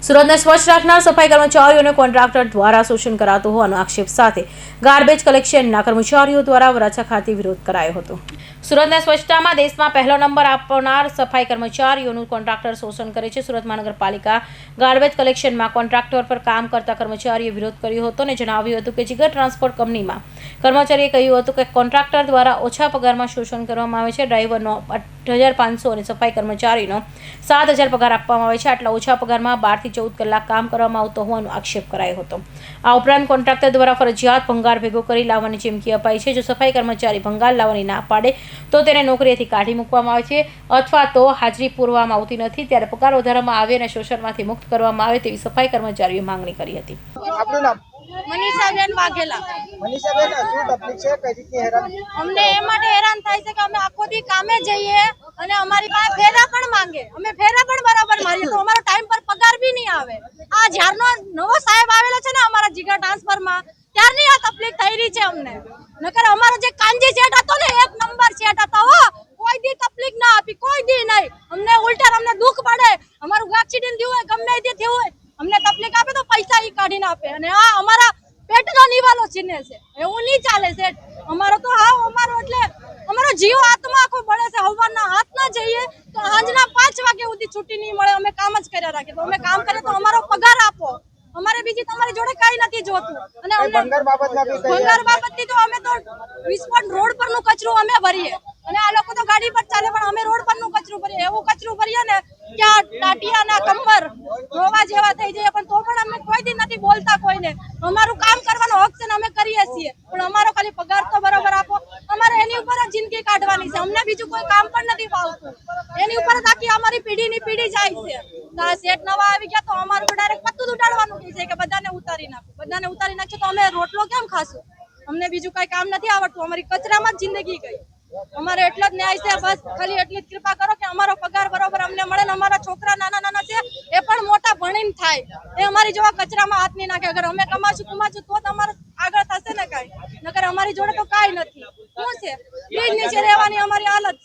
સુરતને સ્વચ્છ રાખનાર સફાઈ કર્મચારીઓને કોન્ટ્રાક્ટર દ્વારા શોષણ કરાતું હોવાનો આક્ષેપ સાથે ગાર્બેજ કલેક્શનના કર્મચારીઓ દ્વારા વરાછા ખાતે વિરોધ કરાયો હતો। સુરતને સ્વચ્છતામાં દેશમાં પહેલો નંબર આપનાર સફાઈ કર્મચારીઓનું કોન્ટ્રાક્ટર શોષણ કરે છે। સુરત મહાનગરપાલિકા ગાર્બેજ કલેક્શનમાં કોન્ટ્રાક્ટર પર કામ કરતા કર્મચારીએ વિરોધ કર્યો હતો અને જણાવ્યું હતું કે જીગર ટ્રાન્સપોર્ટ કંપનીમાં કર્મચારીએ કહ્યું હતું કે કોન્ટ્રાક્ટર દ્વારા ઓછા પગારમાં શોષણ કરવામાં આવે છે। ડ્રાઈવરનો 8,500 અને સફાઈ કર્મચારીનો 7,000 પગાર આપવામાં આવે છે। આટલા ઓછા પગારમાં 12 થી 14 કલાક કામ કરવામાં આવતો હોવાનો આક્ષેપ કરાયો હતો। આ ઉપરાંત કોન્ટ્રાક્ટર દ્વારા ફરજિયાત ભંગાર ભેગો કરી લાવવાની ચીમકી અપાઈ છે। જો સફાઈ કર્મચારી ભંગાર લાવવાની ના પાડે તો તેને નોકરીએથી કાઢી મૂકવામાં આવે છે અથવા તો હાજરી પૂરવામાં આવતી નથી, ત્યારે પગાર વધારવામાં આવે અને શોષણમાંથી મુક્ત કરવામાં આવે તેવી સફાઈ કર્મચારીઓએ માંગણી કરી હતી। આપનું નામ? મનીષાબેન વાઘેલા। મનીષાબેન, શું તકલીફ છે? કઈ રીતની હેરાન? અમને એ માટે હેરાન થાય છે કે અમે આખો દી કામે જઈએ અને અમારી પાસે ફેરા પણ માંગે, અમે ફેરા પણ બરાબર મારીએ તો અમારો ટાઈમ પર પગાર બી નહીં આવે। આ જ્યારનો નવો સાહેબ આવેલો છે ને અમારા જીગર ટ્રાન્સફરમાં, ત્યારની આ તકલીફ થઈ રહી છે અમને। નકર અમારો જે કાંજી સેટ હતો ને, 1 નંબર સેટ હતો હો, કોઈ દી તકલીફ ના આપી, કોઈ દી નહીં। અમને ઉલટા અમને દુઃખ પડે, અમારું એક્સિડન્ટ થયું હોય, ગમે તે થયું હોય, અમને તકલીફ આપે તો પૈસા ઈ કાઢીને આપે અને આ અમારા પેટનો નિવાલો છીને છે। એવું નહીં ચાલે સેઠ। અમારો તો અમારો એટલે અમારો જીવ આત્મા આખો બળે છે। હવારના હાથ ના જઈએ તો સાંજના 5 વાગે સુધી છૂટી નહીં મળે, અમે કામ જ કર્યા રાખીએ। તો અમે કામ કરીએ તો અમારો પગાર આપો, અમારે બીજી તમારી જોડે કઈ નથી જોતું। અને અમને ભંગાર બાબતમાં બી ભંગાર બાબતથી તો અમે તો વિસ્ફોટ રોડ પરનું કચરું અમે ભરીએ અને આ લોકો તો ગાડી પર ચાલે પણ અમે રોડ પરનું કચરું ભરીએ। એવું કચરું ભરીએ ને કે આ ટાટિયાના કમર રોવા જેવા થઈ જાય, પણ તો પણ અમે કોઈ દી નથી બોલતા કોઈને। અમારું કામ કરવાનો હક છે ને અમે કરીએ છીએ, પણ અમારો ખાલી પગાર તો બરોબર આપો। અમારે એની ઉપર જ જિંદગી કાઢવાની છે, અમને બીજું કોઈ કામ પણ નથી ફાવતું। એની ઉપર જ આખી અમારી પેઢીની પેઢી જાય છે। શેઠ નવા આવી ગયા તો અમારું ડાયરેક્ટ પત્તું ઉડાડવાનું કહે છે કે બધાને ઉતારી નાખો, બધાને ઉતારી નાખશો તો અમે રોટલો કેમ ખાશું? અમને બીજું કઈ કામ નથી આવડતું, અમારી કચરામાં જ જિંદગી ગઈ। અમારે એટલો જ ન્યાય છે, બસ ખાલી એટલી જ કૃપા કરો કે અમારો પગાર બરોબર અમને મળે ને અમારા છોકરા નાના નાના છે એ પણ મોટા ભણીને થાય, એ અમારી જેવા કચરામાં હાથ નહીં નાખે। અગર અમે કમાશું તો જ અમારે આગળ થશે ને કઈ, નકર અમારી જોડે તો કાંઈ નથી। શું છે? બીજ નીચે રહેવાની અમારી હાલત